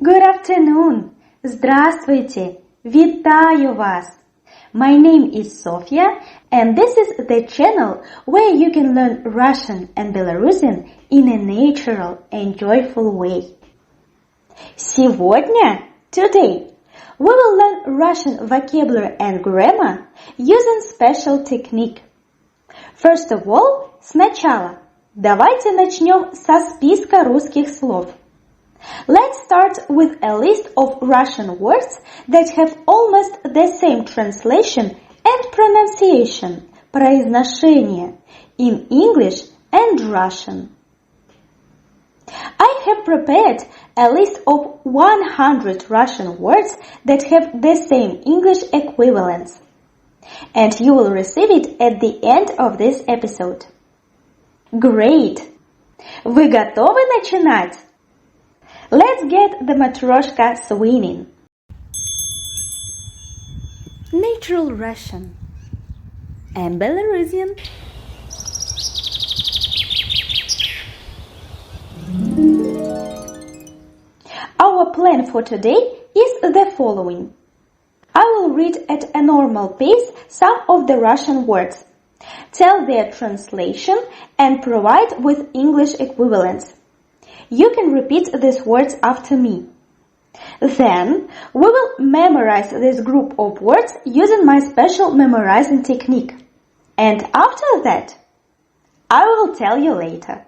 Good afternoon. Здравствуйте. Вітаю вас. My name is Sofia, and this is the channel where you can learn Russian and Belarusian in a natural and joyful way. Сегодня, today, we will learn Russian vocabulary and grammar using special technique. First of all, сначала, давайте начнем со списка русских слов. Let's start with a list of Russian words that have almost the same translation and pronunciation, произношение, in English and Russian. I have prepared a list of 100 Russian words that have the same English equivalents, and you will receive it at the end of this episode. Great! Вы готовы начинать? Let's get the matryoshka swinging. Natural Russian and Belarusian. Our plan for today is the following. I will read at a normal pace some of the Russian words, tell their translation, and provide with English equivalents. You can repeat these words after me. Then, we will memorize this group of words using my special memorizing technique. And after that, I will tell you later.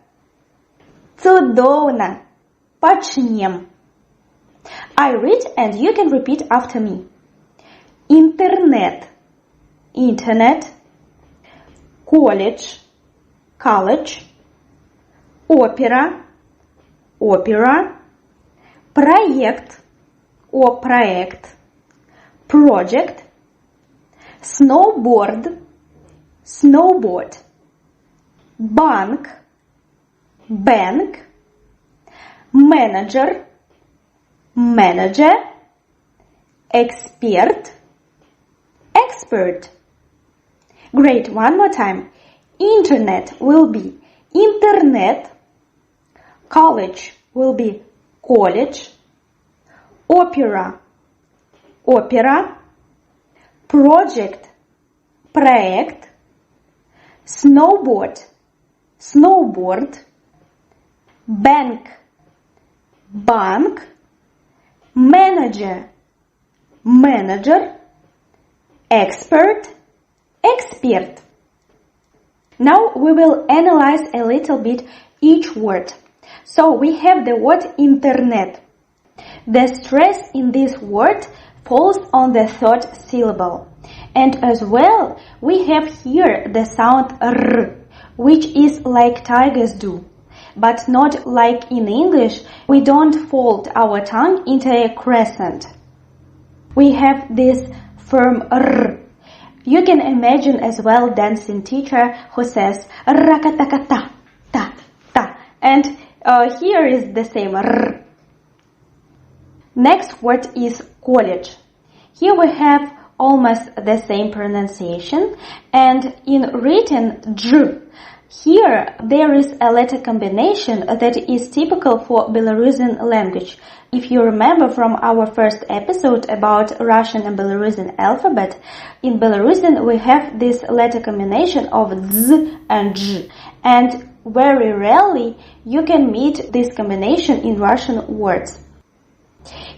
Цудовно! Почнем! I read and you can repeat after me. Интернет, internet. College, college. Опера, opera. Проект, or проект. Project. Snowboard, snowboard. Банк, bank. Manager, manager. Expert, expert. Great, one more time. Internet will be internet. College will be college. Opera, opera. Project, проект. Snowboard, snowboard. Bank, bank. Manager, manager. Expert, expert. Now we will analyze a little bit each word. So we have the word internet. The stress in this word falls on the third syllable. And as well, we have here the sound R, which is like tigers do. But not like in English, we don't fold our tongue into a crescent. We have this firm R. You can imagine as well dancing teacher who says rakata-kata, ta, ta. And here is the same R. Next word is college. Here we have almost the same pronunciation, and in written J. Here there is a letter combination that is typical for Belarusian language. If you remember from our first episode about Russian and Belarusian alphabet, in Belarusian we have this letter combination of Z and J. And very rarely you can meet this combination in Russian words.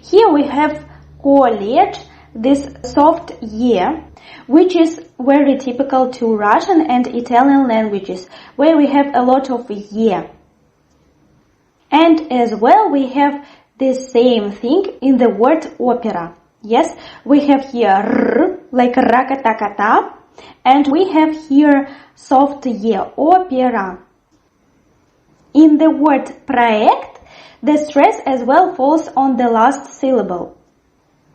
Here we have college, this soft Y, which is very typical to Russian and Italian languages, where we have a lot of Y. And as well we have the same thing in the word opera. Yes, we have here R, like rakata-kata, and we have here soft Y, opera. In the word проект, the stress as well falls on the last syllable.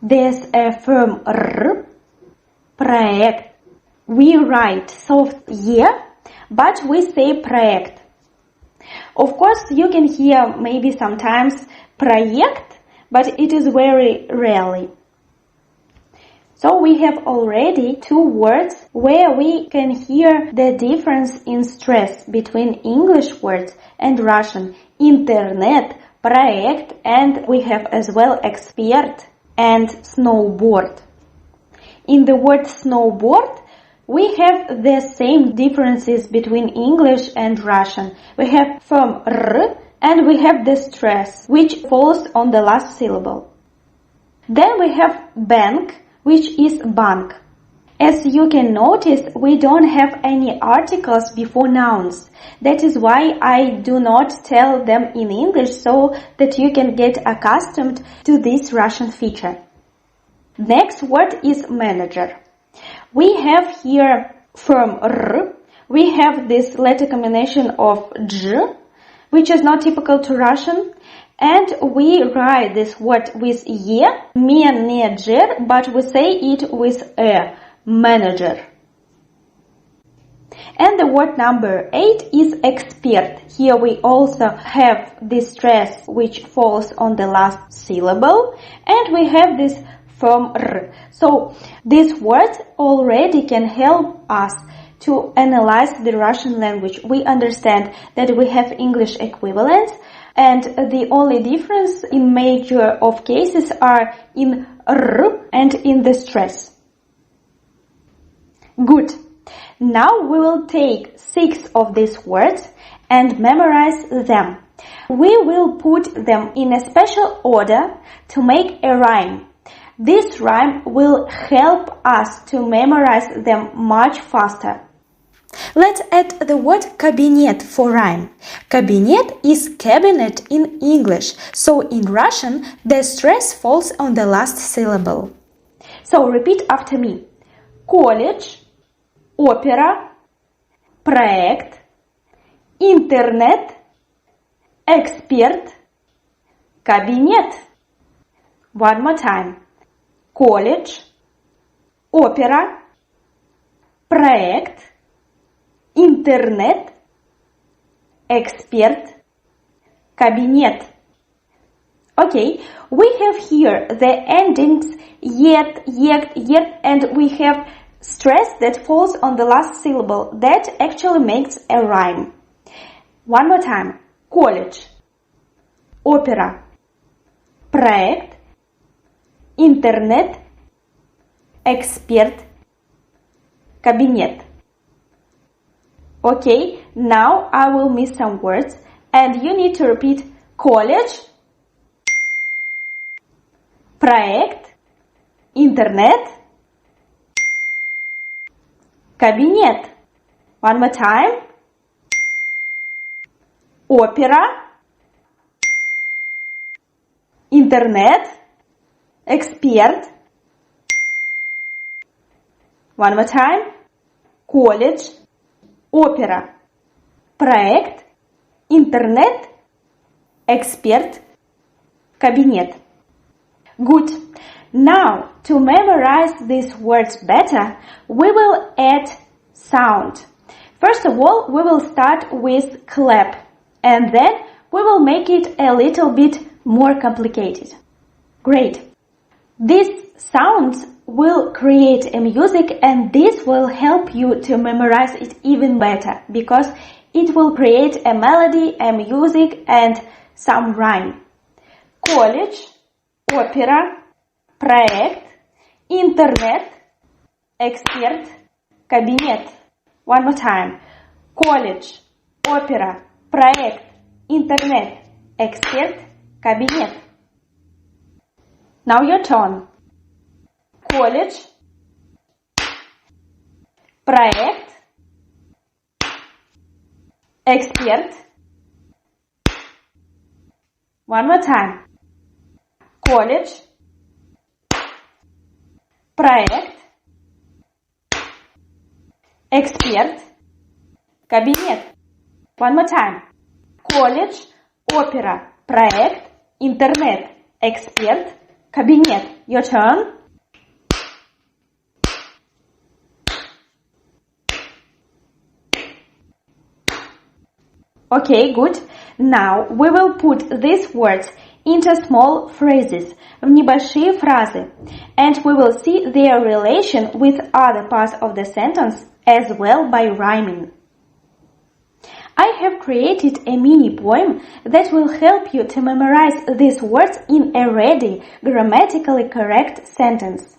There's a firm R, проект. We write soft Y, but we say проект. Of course, you can hear maybe sometimes проект, but it is very rarely. So we have already two words where we can hear the difference in stress between English words and Russian. Internet, проект, and we have as well эксперт and snowboard. In the word snowboard, we have the same differences between English and Russian. We have firm R and we have the stress, which falls on the last syllable. Then we have bank, which is bank. As you can notice, we don't have any articles before nouns. That is why I do not tell them in English so that you can get accustomed to this Russian feature. Next word is manager. We have here from R, we have this letter combination of J, which is not typical to Russian, and we write this word with ye, manager, but we say it with a, manager. And the word number 8 is expert. Here we also have this stress which falls on the last syllable, and we have this from R. So these words already can help us to analyze the Russian language. We understand that we have English equivalents, and the only difference in major of cases are in R and in the stress. Good. Now we will take 6 of these words and memorize them. We will put them in a special order to make a rhyme. This rhyme will help us to memorize them much faster. Let's add the word кабинет for rhyme. Кабинет is cabinet in English, so in Russian the stress falls on the last syllable. So repeat after me. Колледж, опера, проект, интернет, эксперт, кабинет. One more time. Колледж, опера, проект, интернет, эксперт, кабинет. Okay, we have here the endings yet, and we have stress that falls on the last syllable. That actually makes a rhyme. One more time. Колледж, опера, проект, интернет, эксперт, кабинет. Okay, now I will miss some words and you need to repeat колледж, проект, интернет, кабинет. One more time. Опера, интернет, эксперт. One more time. Колледж, опера, проект, интернет, эксперт, кабинет. Good. Now, to memorize these words better, we will add sound. First of all, we will start with clap, and then we will make it a little bit more complicated. Great. These sounds will create a music, and this will help you to memorize it even better, because it will create a melody, a music, and some rhyme. Колледж, опера, проект, интернет, эксперт, кабинет. One more time. Колледж, опера, проект, интернет, эксперт, кабинет. Now your turn. Колледж, проект, эксперт. One more time. Колледж, проект, эксперт, кабинет. One more time. Колледж, опера, проект, интернет, эксперт, кабинет. Your turn. Okay, good. Now we will put these words into small phrases, в небольшие фразы, and we will see their relation with other parts of the sentence as well by rhyming. I have created a mini poem that will help you to memorize these words in a ready, grammatically correct sentence.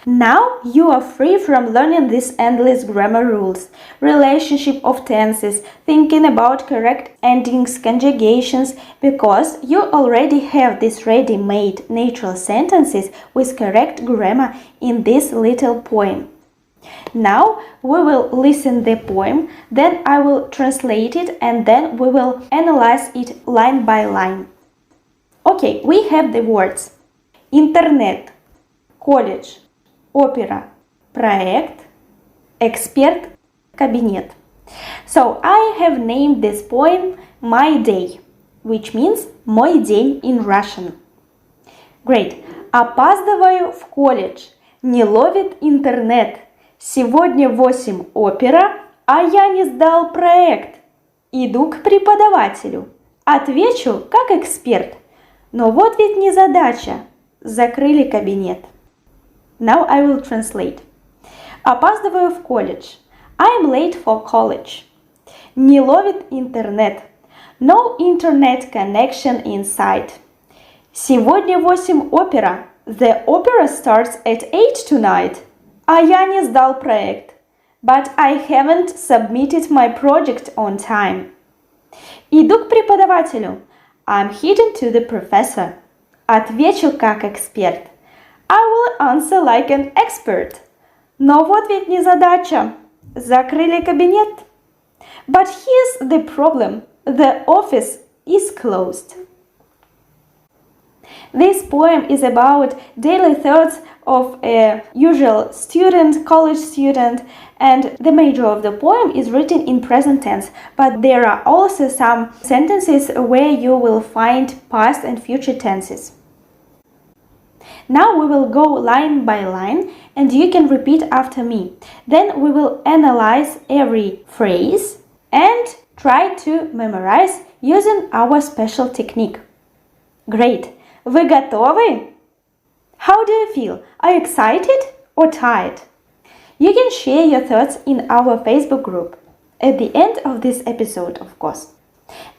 Now you are free from learning these endless grammar rules, relationship of tenses, thinking about correct endings, conjugations, because you already have these ready-made natural sentences with correct grammar in this little poem. Now we will listen the poem, then I will translate it and then we will analyze it line by line. Okay, we have the words интернет, college, opera, проект, эксперт, кабинет. So I have named this poem My Day, which means мой день in Russian. Great. Опаздываю в колледж, не ловит интернет. Сегодня 8 опера, а я не сдал проект. Иду к преподавателю. Отвечу как эксперт. Но вот ведь незадача. Закрыли кабинет. Now I will translate. Опаздываю в колледж. I'm late for college. Не ловит интернет. No internet connection inside. Сегодня 8 опера. The opera starts at 8 tonight. А я не сдал проект. But I haven't submitted my project on time. Иду к преподавателю. I'm heading to the professor. Отвечу как эксперт. I will answer like an expert. Но вот ведь незадача. Закрыли кабинет. But here's the problem. The office is closed. This poem is about daily thoughts of a usual student, college student, and the major of the poem is written in present tense, but there are also some sentences where you will find past and future tenses. Now we will go line by line and you can repeat after me. Then we will analyze every phrase and try to memorize using our special technique. Great! Вы готовы? How do you feel? Are you excited or tired? You can share your thoughts in our Facebook group at the end of this episode, of course.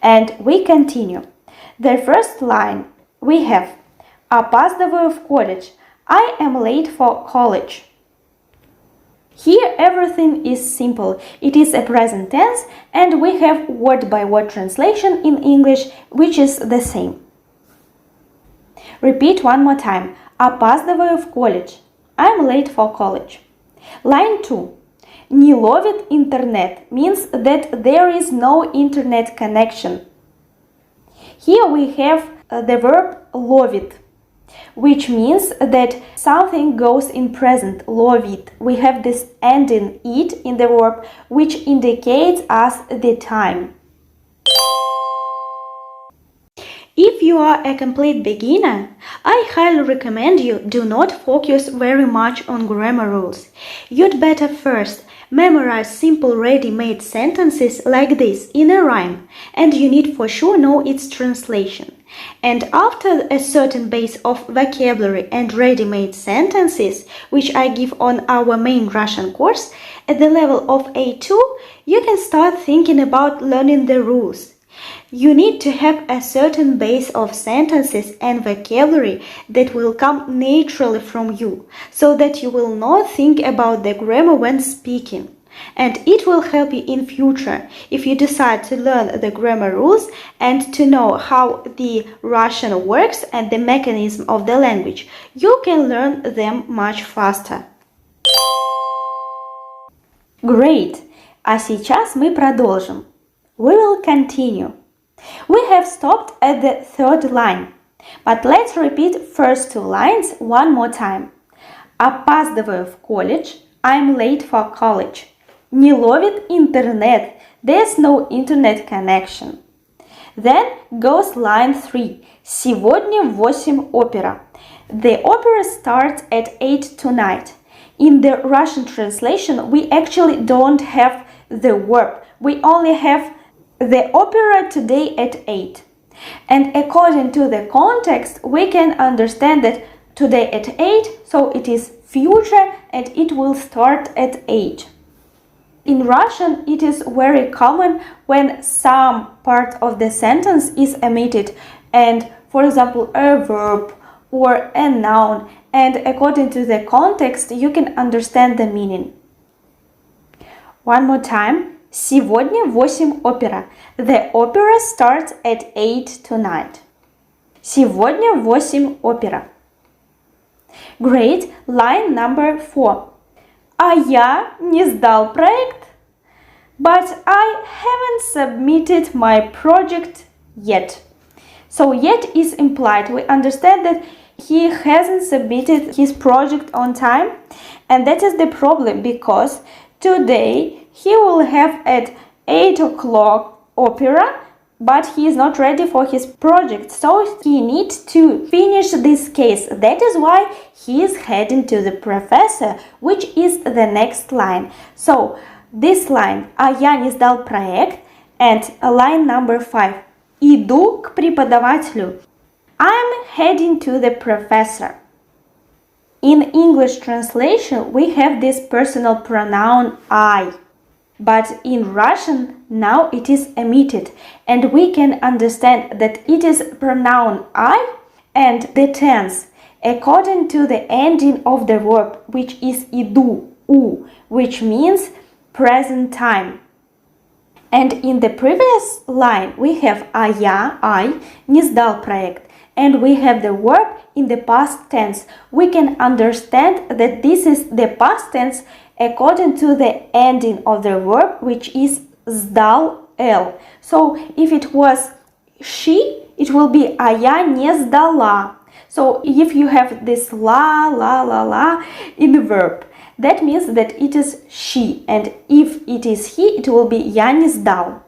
And we continue. The first line we have опаздываю в колледж. I am late for college. Here everything is simple. It is a present tense and we have word-by-word translation in English, which is the same. Repeat one more time. Опаздываю в колледж. I'm late for college. Line 2. Не ловит интернет means that there is no internet connection. Here we have the verb ловит, which means that something goes in present, ловит. We have this ending it in the verb, which indicates us the time. If you are a complete beginner, I highly recommend you do not focus very much on grammar rules. You'd better first memorize simple ready-made sentences like this in a rhyme, and you need for sure know its translation. And after a certain base of vocabulary and ready-made sentences, which I give on our main Russian course, at the level of A2, you can start thinking about learning the rules. You need to have a certain base of sentences and vocabulary that will come naturally from you, so that you will not think about the grammar when speaking. And it will help you in future if you decide to learn the grammar rules and to know how the Russian works and the mechanism of the language. You can learn them much faster. Great! А сейчас мы продолжим. We will continue. We have stopped at the third line, but let's repeat first two lines one more time. Опаздываю в колледж. I'm late for college. Не ловит интернет. There's no internet connection. Then goes line 3. Сегодня в 8 опера. The opera starts at 8 tonight. In the Russian translation, we actually don't have the verb. We only have the opera today at 8. And according to the context, we can understand that today at 8, so it is future and it will start at 8. In Russian, it is very common when some part of the sentence is omitted and, for example, a verb or a noun, and according to the context, you can understand the meaning. One more time. Сегодня в 8 опера. The opera starts at 8 tonight. Сегодня в 8 опера. Great. Line number 4. А я не сдал проект. But I haven't submitted my project yet. So yet is implied. We understand that he hasn't submitted his project on time, and that is the problem because today he will have at 8 o'clock opera, but he is not ready for his project, so he needs to finish this case. That is why he is heading to the professor, which is the next line. So this line, а я не сдал проект, and line number 5, иду к преподавателю. I'm heading to the professor. In English translation, we have this personal pronoun I. But in Russian, now it is omitted, and we can understand that it is pronoun I and the tense according to the ending of the verb, which is иду, у, which means present time. And in the previous line, we have а я, I, не сдал проект, and we have the verb in the past tense. We can understand that this is the past tense according to the ending of the verb, which is сдал L. So if it was she, it will be а я не сдала. So if you have this la in the verb, that means that it is she, and if it is he, it will be я не сдал.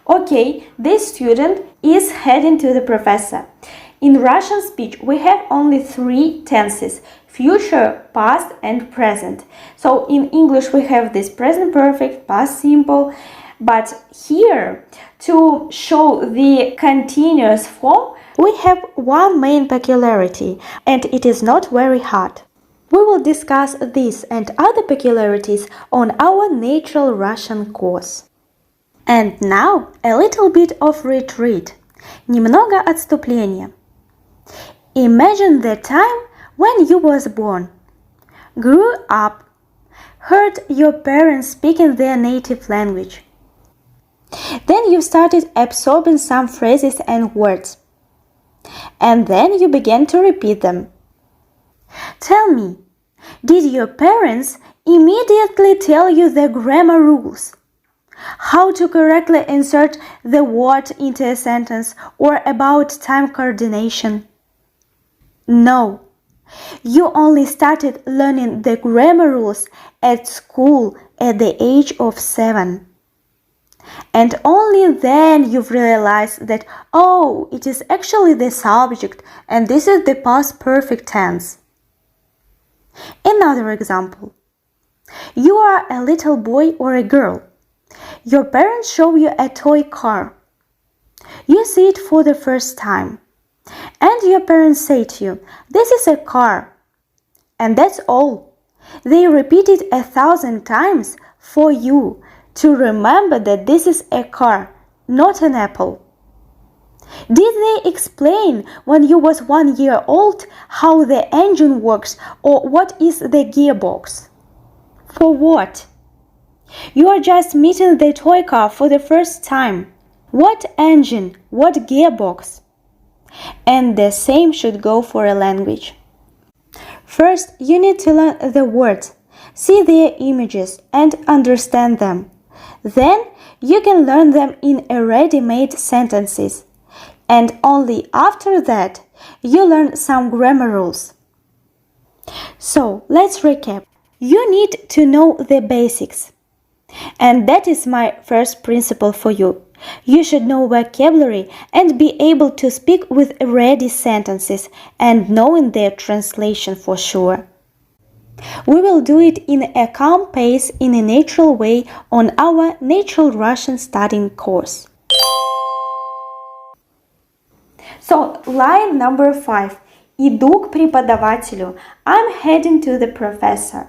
Okay, this student is heading to the professor. In Russian speech, we have only 3 tenses: future, past, and present. So in English, we have this present perfect, past simple, but here, to show the continuous form, we have one main peculiarity, and it is not very hard. We will discuss this and other peculiarities on our Natural Russian course. And now a little bit of retreat. Немного отступления. Imagine the time when you was born, grew up, heard your parents speaking their native language. Then you started absorbing some phrases and words. And then you began to repeat them. Tell me, did your parents immediately tell you the grammar rules? How to correctly insert the word into a sentence or about time coordination? No, you only started learning the grammar rules at school at the age of 7. And only then you've realized that, oh, it is actually the subject and this is the past perfect tense. Another example. You are a little boy or a girl. Your parents show you a toy car. You see it for the first time. And your parents say to you, this is a car. And that's all. They repeat it 1,000 times for you to remember that this is a car, not an apple. Did they explain when you was 1 year old how the engine works or what is the gearbox? For what? You are just meeting the toy car for the first time. What engine? What gearbox? And the same should go for a language. First, you need to learn the words, see their images and understand them. Then you can learn them in a ready-made sentences. And only after that, you learn some grammar rules. So, let's recap. You need to know the basics. And that is my first principle for you. You should know vocabulary and be able to speak with ready sentences and knowing their translation for sure. We will do it in a calm pace in a natural way on our Natural Russian studying course. So, line number 5. Иду к преподавателю. I'm heading to the professor.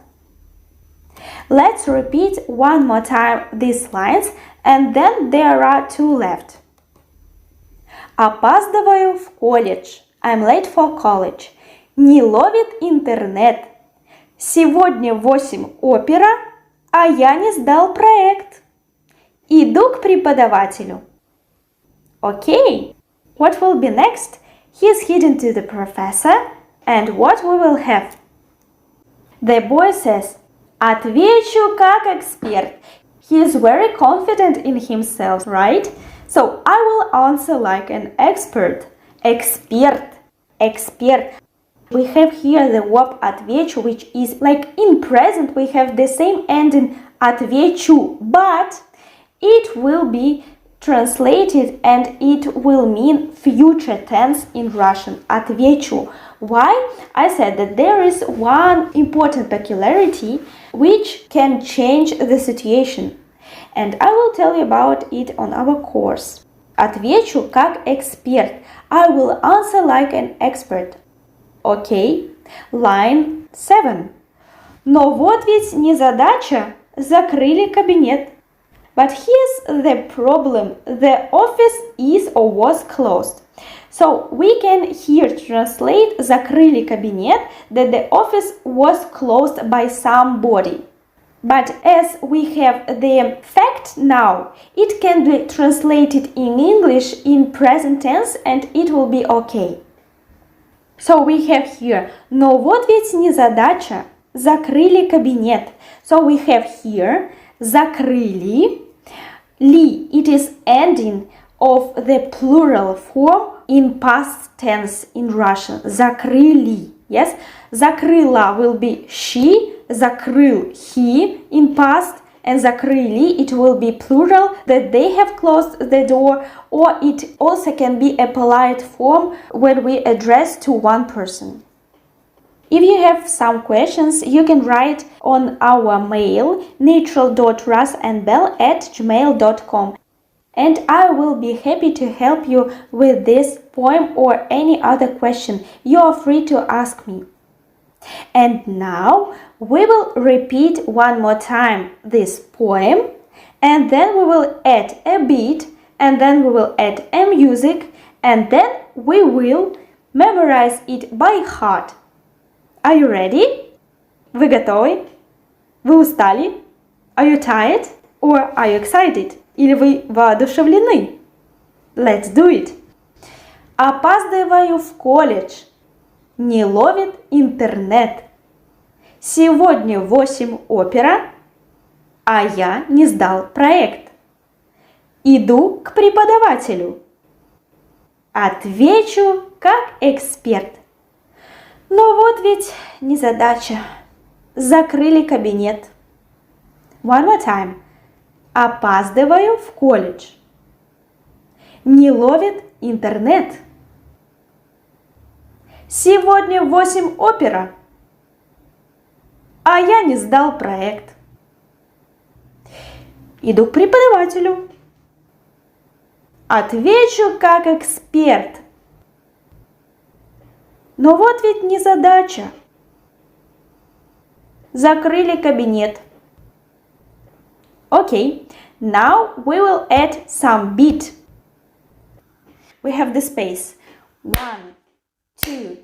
Let's repeat one more time these lines, and then there are two left. Опаздываю в колледж. I'm late for college. Не ловит интернет. Сегодня в 8 опера, а я не сдал проект. Иду к преподавателю. Okay, what will be next? He's hidden to the professor, and what we will have? The boy says, отвечу как эксперт. He is very confident in himself, right? So I will answer like an expert. Эксперт. Эксперт. We have here the verb отвечу, which is like in present we have the same ending отвечу, but it will be translated and it will mean future tense in Russian. Отвечу. Why? I said that there is one important peculiarity which can change the situation. And I will tell you about it on our course. Отвечу как эксперт. I will answer like an expert. Okay. Line 7. Но вот ведь незадача. Закрыли кабинет. But here's the problem. The office is or was closed. So we can here translate закрыли кабинет that the office was closed by somebody. But as we have the fact now, it can be translated in English in present tense and it will be okay. So we have here, но вот ведь незадача, закрыли кабинет. So we have here, закрыли, ли, it is ending of the plural form in past tense in Russian. Закрыли, yes? Закрыла will be she, закрыл he in past, and закрыли it will be plural that they have closed the door, or it also can be a polite form when we address to one person. If you have some questions, you can write on our mail neutral.russandbell@gmail.com, and I will be happy to help you with this poem or any other question. You are free to ask me. And now we will repeat one more time this poem, and then we will add a beat, and then we will add a music, and then we will memorize it by heart. Are you ready? Вы готовы? Вы устали? Are you tired? Or are you excited? Или вы воодушевлены? Let's do it. Опаздываю в колледж. Не ловит интернет. Сегодня в 8 опера, а я не сдал проект. Иду к преподавателю. Отвечу как эксперт. Но вот ведь незадача. Закрыли кабинет. One more time. Опаздываю в колледж. Не ловит интернет. Сегодня в 8 опера, а я не сдал проект. Иду к преподавателю. Отвечу как эксперт. Но вот ведь незадача. Закрыли кабинет. Okay, now we will add some beat. We have the space. 1, 2,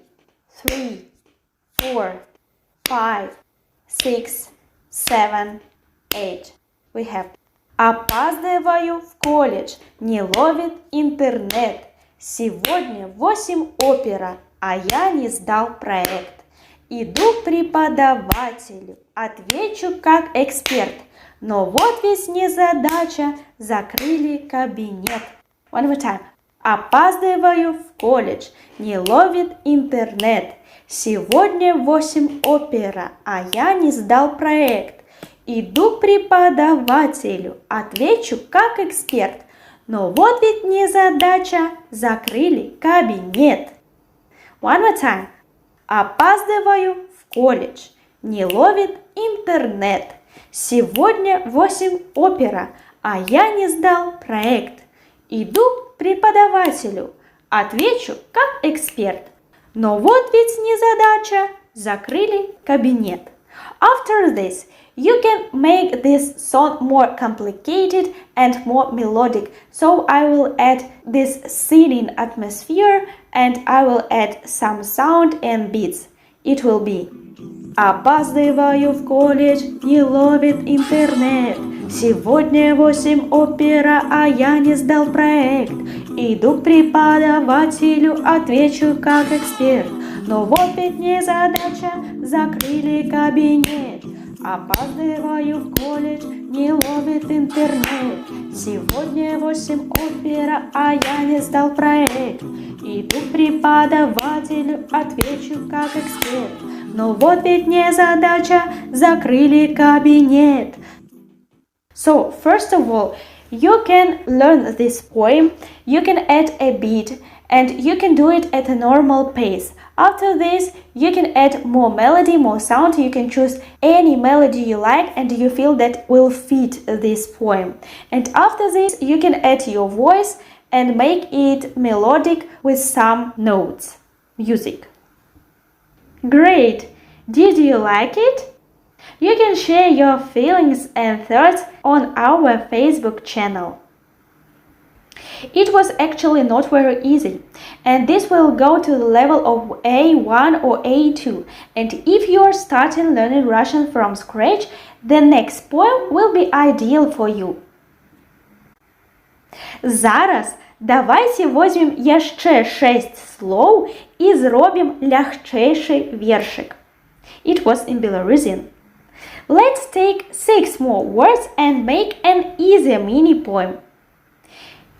3, 4, 5, 6, 7, 8. We have опаздываю в колледж, не ловит интернет. Сегодня в 8 опера, а я не сдал проект. Иду к преподавателю, отвечу как эксперт. Но вот ведь незадача, закрыли кабинет. One more time. Опаздываю в колледж, не ловит интернет. Сегодня в 8 опера, а я не сдал проект. Иду к преподавателю, отвечу как эксперт. Но вот ведь незадача, закрыли кабинет. One more time. Опаздываю в колледж, не ловит интернет. Сегодня в 8 опера, а я не сдал проект. Иду к преподавателю, отвечу как эксперт. Но вот ведь незадача, закрыли кабинет. After this, you can make this song more complicated and more melodic. So I will add this singing atmosphere and I will add some sound and beats. It will be: опаздываю в колледж, не ловит интернет. Сегодня 8 опера, а я не сдал проект. Иду к преподавателю, отвечу как эксперт. Но вот ведь незадача, закрыли кабинет. Опаздываю в колледж, не ловит интернет. Сегодня 8 опера, а я не сдал проект. Иду к преподавателю, отвечу как эксперт. Но вот ведь незадача, закрыли кабинет. So, first of all, you can learn this poem, you can add a beat, and you can do it at a normal pace. After this, you can add more melody, more sound. You can choose any melody you like and you feel that will fit this poem. And after this, you can add your voice and make it melodic with some notes, music. Great! Did you like it? You can share your feelings and thoughts on our Facebook channel. It was actually not very easy, and this will go to the level of A1 or A2. And if you are starting learning Russian from scratch, the next poem will be ideal for you. Зараз давайте возьмем яшчэ 6 слов і зробім лягчэйшы вершик. It was in Belarusian. Let's take 6 more words and make an easier mini poem.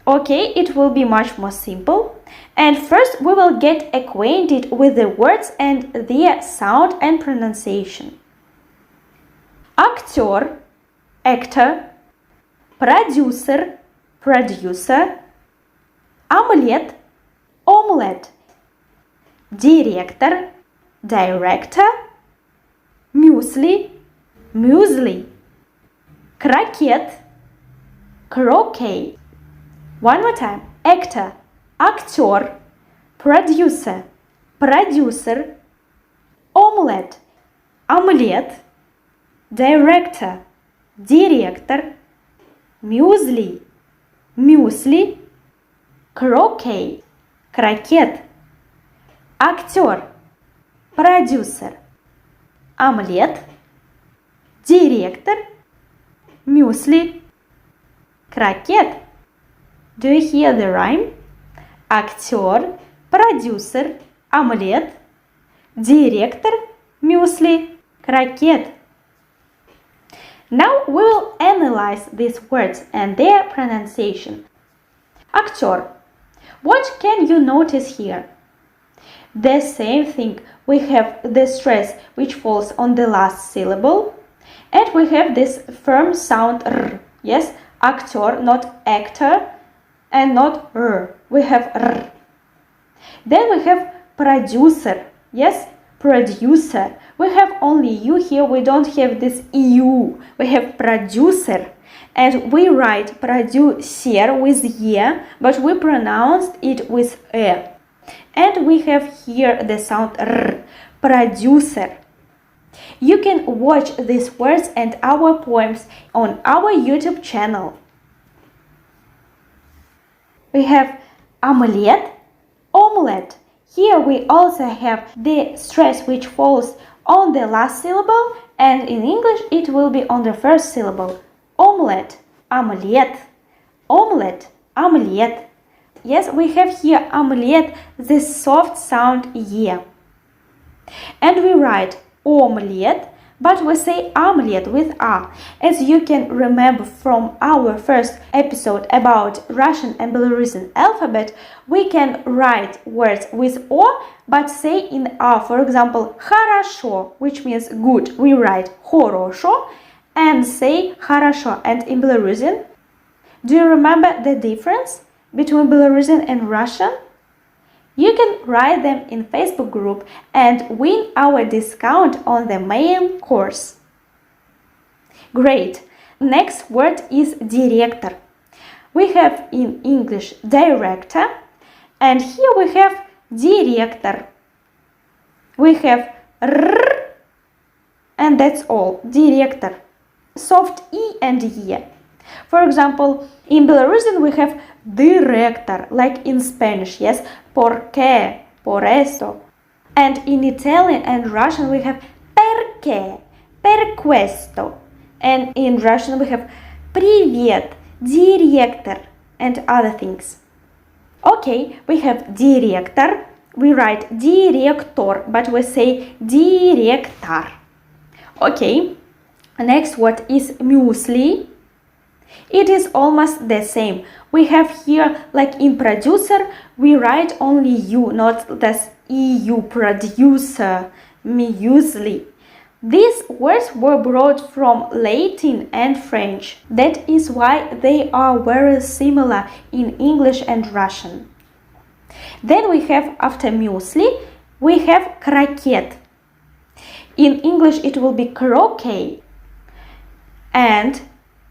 Okay, it will be much more simple. And first we will get acquainted with the words and their sound and pronunciation. Actor, actor, producer, producer, omelette, omelette, director, director, muesli, muesli, croquette, croquet. One more time. Actor, actor, producer, producer, omelette, omelette, director, director, muesli, muesli, croquet, croquette, actor, producer, omelette, director, muesli, croquette. Do you hear the rhyme? Actor, producer, omelette, director, muesli, croquette. Now we will analyze these words and their pronunciation. Actor. What can you notice here? The same thing. We have the stress which falls on the last syllable, and we have this firm sound r. Yes, actor, not actor, and not r. We have r. Then we have producer. Yes, producer. We have only u here. We don't have this eu. We have producer. And we write producer with ye, but we pronounced it with e. And we have here the sound r. Producer. You can watch these words and our poems on our YouTube channel. We have omelette, omelette. Here we also have the stress which falls on the last syllable, and in English it will be on the first syllable. Omelette, omelette, omelette, omelette. Yes, we have here omelette, this soft sound ye. And we write omelette, but we say omelette with a. As you can remember from our first episode about Russian and Belarusian alphabet, we can write words with o, but say in a. For example, хорошо, which means good, we write хорошо and say хорошо. And in Belarusian, do you remember the difference between Belarusian and Russian? You can write them in Facebook group and win our discount on the main course. Great! Next word is director. We have in English director, and here we have director. We have r and that's all. Директор. Soft E and E. For example, in Belarusian we have director, like in Spanish, yes? Porque, por eso. And in Italian and Russian we have perché, per questo. And in Russian we have привет, директор, and other things. Okay, we have директор. We write директор, but we say директор. Okay, next word is muesli. It is almost the same. We have here, like in producer, we write only U, not this EU, producer, muesli. These words were brought from Latin and French. That is why they are very similar in English and Russian. Then we have, after muesli, we have крокет. In English it will be croquet. And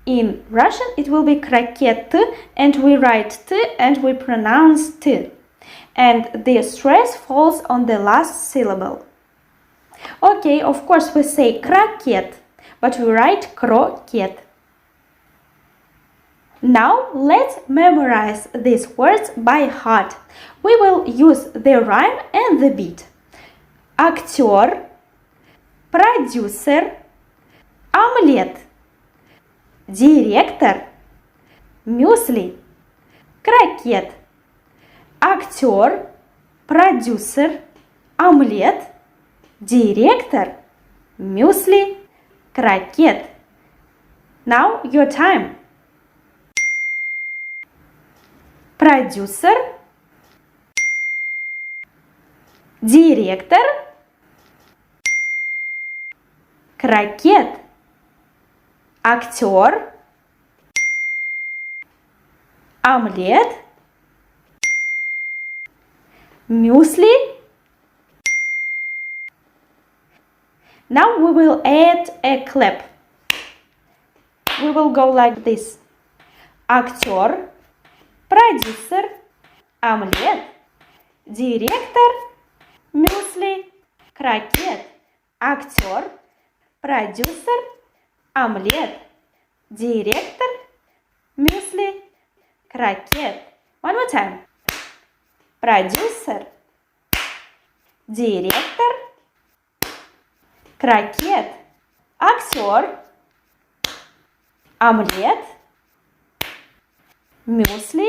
in Russian it will be крокет, and we write T and we pronounce T. And the stress falls on the last syllable. Okay, of course we say крокет, but we write крокет. Now let's memorize these words by heart. We will use the rhyme and the beat. Актер, продюсер, омлет, директор, мюсли, крокет. Актер, продюсер, омлет, директор, мюсли, крокет. Now your time. Продюсер, директор, крокет, актер, омлет, мюсли. Now we will add a clap. We will go like this. Актер, продюсер, омлет, директор, мюсли, крокет. Актер, продюсер, омлет, директор, мюсли, крокет. One more time. Продюсер, директор, крокет. Актер, омлет, мюсли.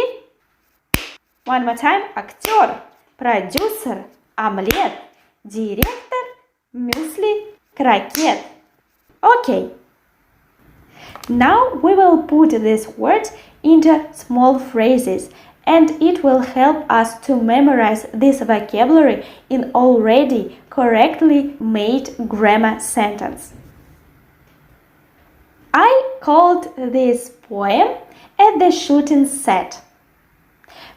One more time. Актер, продюсер, омлет, директор, мюсли, крокет. Okay. Now we will put these words into small phrases, and it will help us to memorize this vocabulary in already correctly made grammar sentence. I called this poem at the shooting set.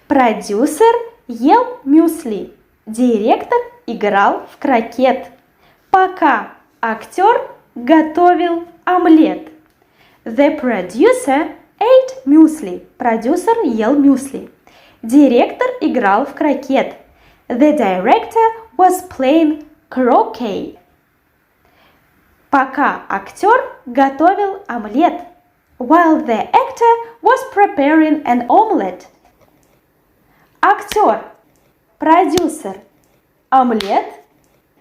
Продюсер ел мюсли, директор играл в крокет, пока актер готовил омлет. The producer ate muesli. Продюсер ел мюсли. Директор играл в крокет. The director was playing croquet. Пока актер готовил омлет. While the actor was preparing an omelette. Актер, продюсер, омлет,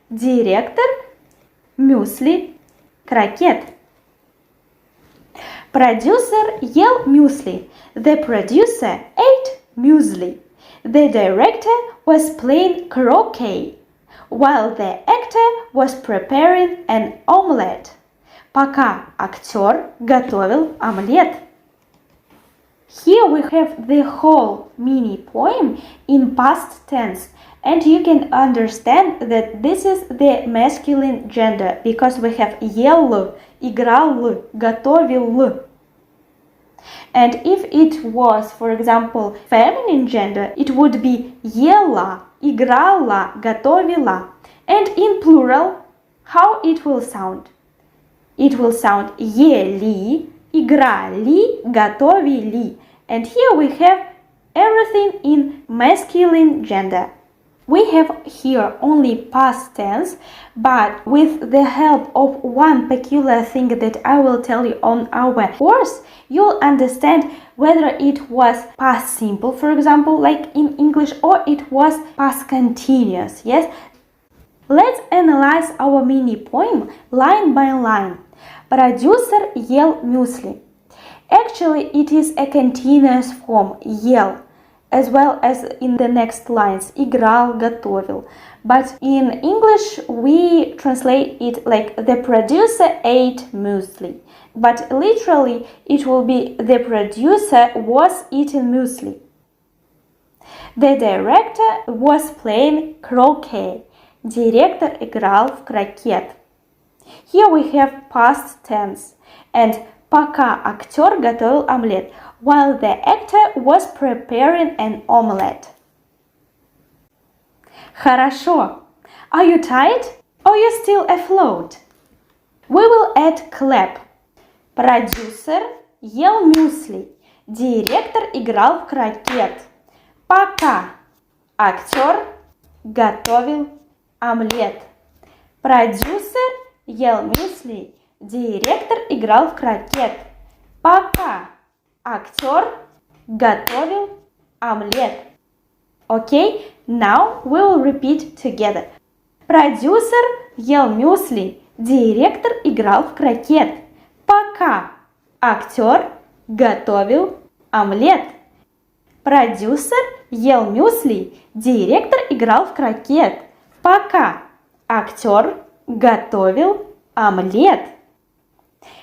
директор, мюсли, крокет. Producer ел мюсли. The producer ate muesli. The director was playing croquet, while the actor was preparing an omelette. Пока актер готовил омлет. Here we have the whole mini poem in past tense, and you can understand that this is the masculine gender because we have ел, играл, готовил. And if it was, for example, feminine gender, it would be ела, играла, готовила. And in plural, how it will sound? It will sound ели, играли, готовили. And here we have everything in masculine gender. We have here only past tense, but with the help of one peculiar thing that I will tell you on our course, you'll understand whether it was past simple, for example, like in English, or it was past continuous, yes? Let's analyze our mini poem line by line. Продюсер ел мюсли. Actually, it is a continuous form, ел, as well as in the next lines, играл, готовил. But in English, we translate it like the producer ate muesli. But literally, it will be the producer was eating muesli. The director was playing croquet. Директор играл в крокет. Here we have past tense. And пока актер готовил омлет, while the actor was preparing an omelette. Хорошо. Are you tired? Or are you still afloat? We will add clap. Продюсер ел мюсли. Директор играл в крокет. Пока актер готовил омлет. Продюсер ел мюсли. Директор играл в крокет. Пока актер готовил омлет. Okay, now we will repeat together. Продюсер ел мюсли. Директор играл в крокет. Пока актер готовил омлет. Продюсер ел мюсли. Директор играл в крокет. Пока актер готовил омлет.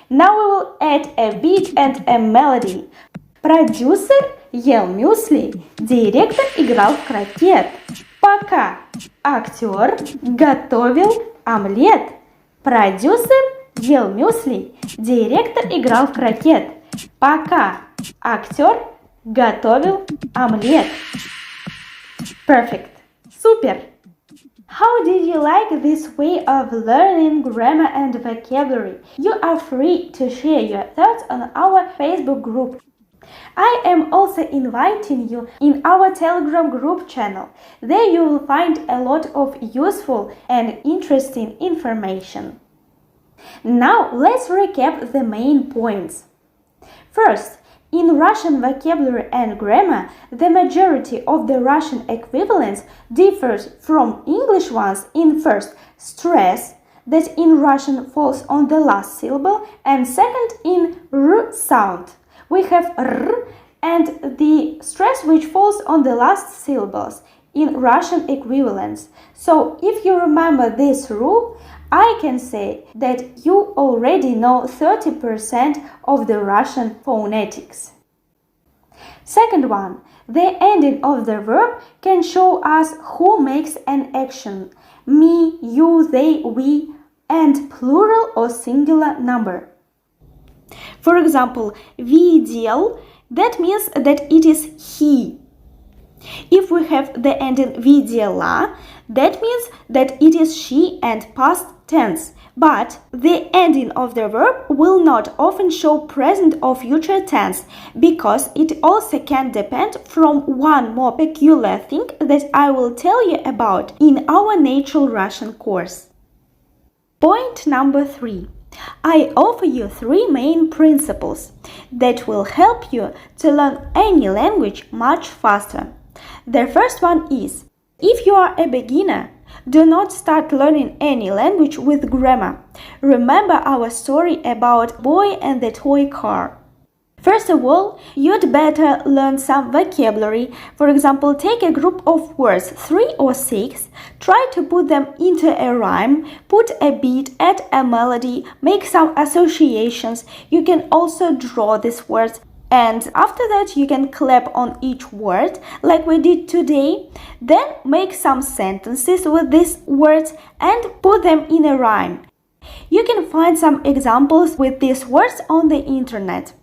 Now we will add a beat and a melody. Продюсер ел мюсли, директор играл в крокет. Пока актер готовил омлет. Продюсер ел мюсли, директор играл в крокет. Пока актер готовил омлет. Perfect. Super. How did you like this way of learning grammar and vocabulary? You are free to share your thoughts on our Facebook group. I am also inviting you in our Telegram group channel. There you will find a lot of useful and interesting information. Now let's recap the main points. First, in Russian vocabulary and grammar, the majority of the Russian equivalents differs from English ones in first, stress, that in Russian falls on the last syllable, and second, in r sound. We have r and the stress which falls on the last syllables in Russian equivalents. So if you remember this rule, I can say that you already know 30% of the Russian phonetics. Second one, the ending of the verb can show us who makes an action, me, you, they, we, and plural or singular number. For example, видел, that means that it is he. If we have the ending видела, that means that it is she and past tense. But the ending of the verb will not often show present or future tense because it also can depend from one more peculiar thing that I will tell you about in our Natural Russian course. Point number 3. I offer you 3 main principles that will help you to learn any language much faster. The first one is, if you are a beginner, do not start learning any language with grammar. Remember our story about boy and the toy car. First of all, you'd better learn some vocabulary. For example, take a group of words, 3 or 6, try to put them into a rhyme, put a beat, add a melody, make some associations. You can also draw these words. And after that, you can clap on each word, like we did today. Then make some sentences with these words and put them in a rhyme. You can find some examples with these words on the internet.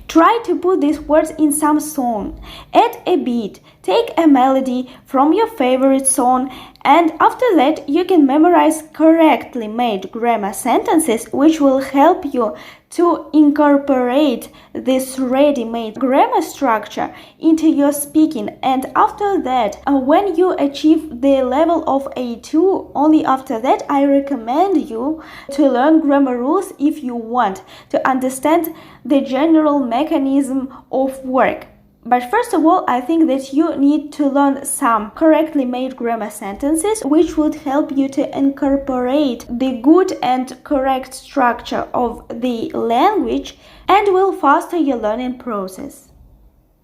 Try to put these words in some song. Add a beat, take a melody from your favorite song, and after that you can memorize correctly made grammar sentences which will help you to incorporate this ready-made grammar structure into your speaking, and after that, when you achieve the level of A2, only after that I recommend you to learn grammar rules if you want to understand the general mechanism of work. But first of all, I think that you need to learn some correctly made grammar sentences, which would help you to incorporate the good and correct structure of the language and will foster your learning process.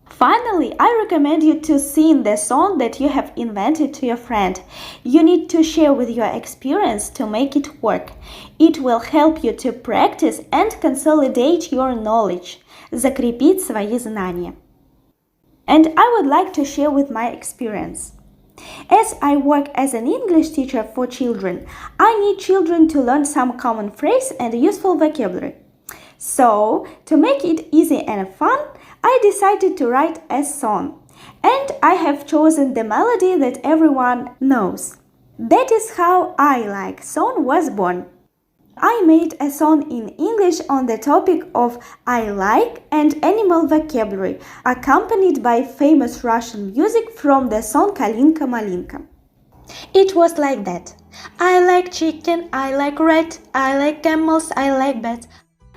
Finally, I recommend you to sing the song that you have invented to your friend. You need to share with your experience to make it work. It will help you to practice and consolidate your knowledge, закрепить свои знания. And I would like to share with my experience. As I work as an English teacher for children, I need children to learn some common phrase and useful vocabulary. So, to make it easy and fun, I decided to write a song. And I have chosen the melody that everyone knows. That is how I Like song was born. I made a song in English on the topic of I like and animal vocabulary, accompanied by famous Russian music from the song Kalinka Malinka. It was like that. I like chicken, I like rat, I like camels, I like bats.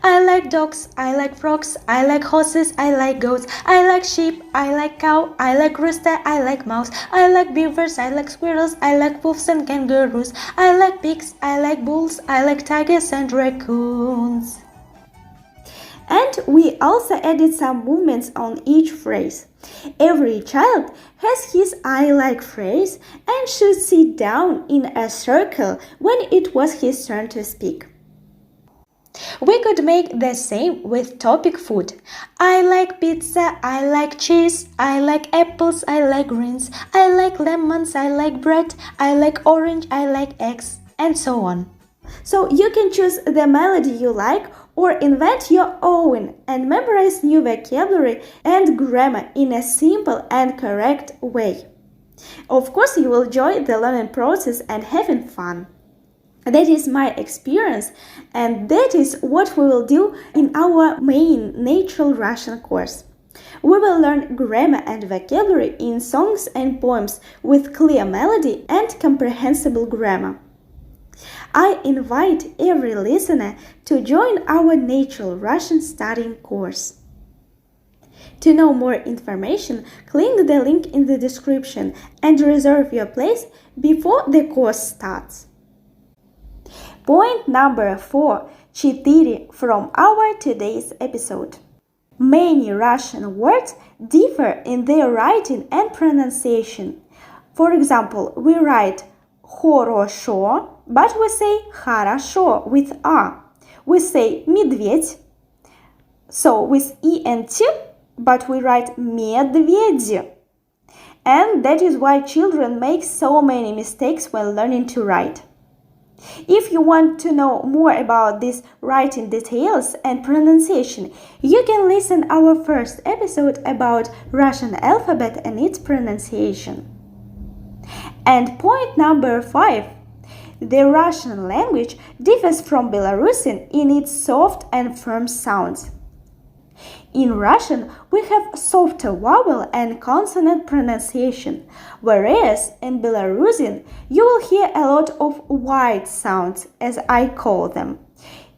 I like dogs, I like frogs, I like horses, I like goats, I like sheep, I like cow, I like rooster, I like mouse, I like beavers, I like squirrels, I like wolves and kangaroos, I like pigs, I like bulls, I like tigers and raccoons. And we also added some movements on each phrase. Every child has his I like phrase and should sit down in a circle when it was his turn to speak. We could make the same with topic food. I like pizza, I like cheese, I like apples, I like greens, I like lemons, I like bread, I like orange, I like eggs, and so on. So you can choose the melody you like or invent your own and memorize new vocabulary and grammar in a simple and correct way. Of course, you will enjoy the learning process and having fun. That is my experience, and that is what we will do in our main natural Russian course. We will learn grammar and vocabulary in songs and poems with clear melody and comprehensible grammar. I invite every listener to join our natural Russian studying course. To know more information, click the link in the description and reserve your place before the course starts. Point number 4, 4 from our today's episode. Many Russian words differ in their writing and pronunciation. For example, we write хорошо, but we say хорошо with a. We say медведь, so with e and t, but we write медведь. And that is why children make so many mistakes when learning to write. If you want to know more about these writing details and pronunciation, you can listen our first episode about Russian alphabet and its pronunciation. And point number 5. The Russian language differs from Belarusian in its soft and firm sounds. In Russian, we have softer vowel and consonant pronunciation, whereas in Belarusian, you will hear a lot of wide sounds, as I call them.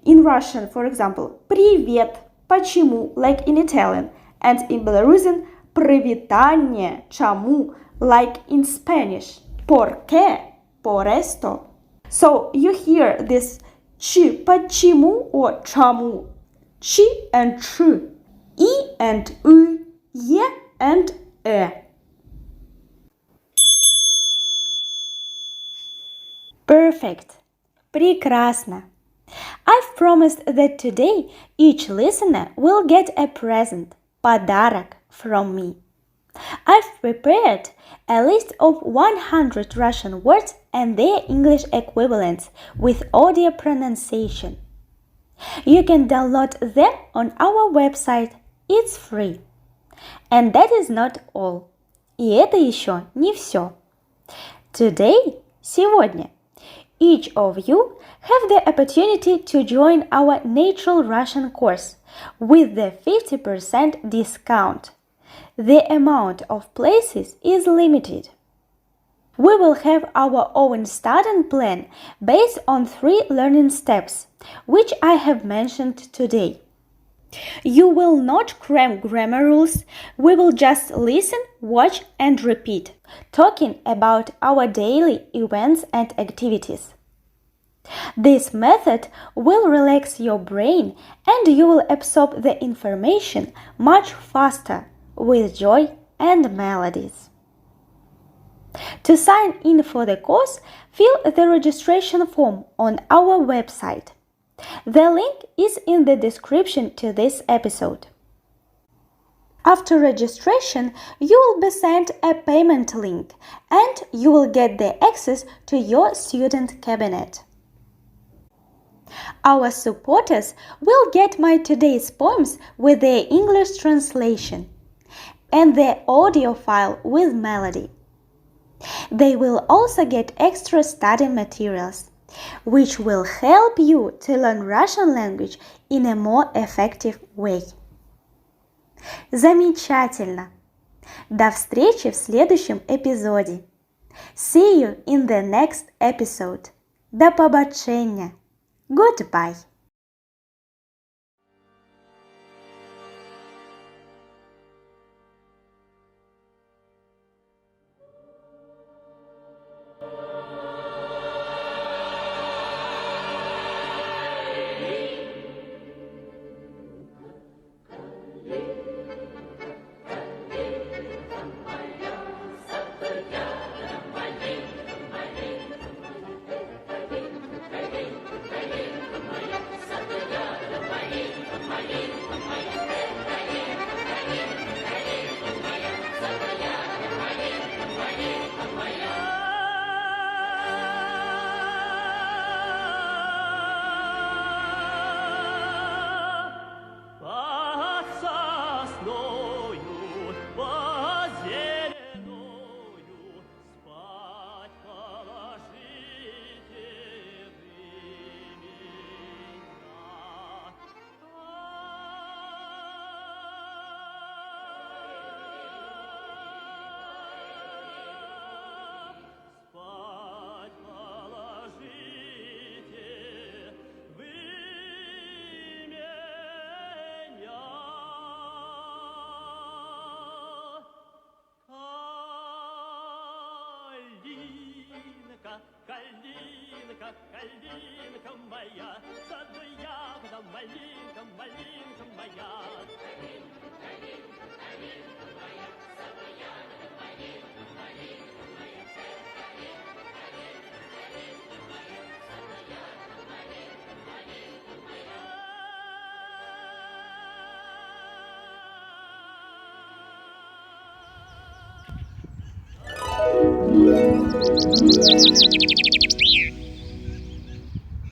In Russian, for example, привет, почему, like in Italian, and in Belarusian, привитание, чему, like in Spanish, por qué, por esto. So you hear this ch, почему or чему, ch and ch, и and u, е and e. Perfect. Прекрасно. I've promised that today each listener will get a present, подарок, from me. I've prepared a list of 100 Russian words and their English equivalents with audio pronunciation. You can download them on our website. It's free. And that is not all. И это еще не все. Today, сегодня, Each of you have the opportunity to join our Natural Russian course with the 50% discount. The amount of places is limited. We will have our own study plan based on 3 learning steps, which I have mentioned today. You will not cram grammar rules, we will just listen, watch and repeat, talking about our daily events and activities. This method will relax your brain and you will absorb the information much faster with joy and melodies. To sign in for the course, fill the registration form on our website. The link is in the description to this episode. After registration, you will be sent a payment link and you will get the access to your student cabinet. Our supporters will get my today's poems with their English translation and the audio file with melody. They will also get extra study materials, which will help you to learn Russian language in a more effective way. Замечательно! До встречи в следующем эпизоде. See you in the next episode. До побачення. Goodbye. Калинка, калинка моя, саду ягода, малинка, малинка моя. Калинка, калинка, калинка моя, саду ягода, малинка, малинка моя. Калинка, калинка, калинка моя, саду ягода, малинка, малинка моя.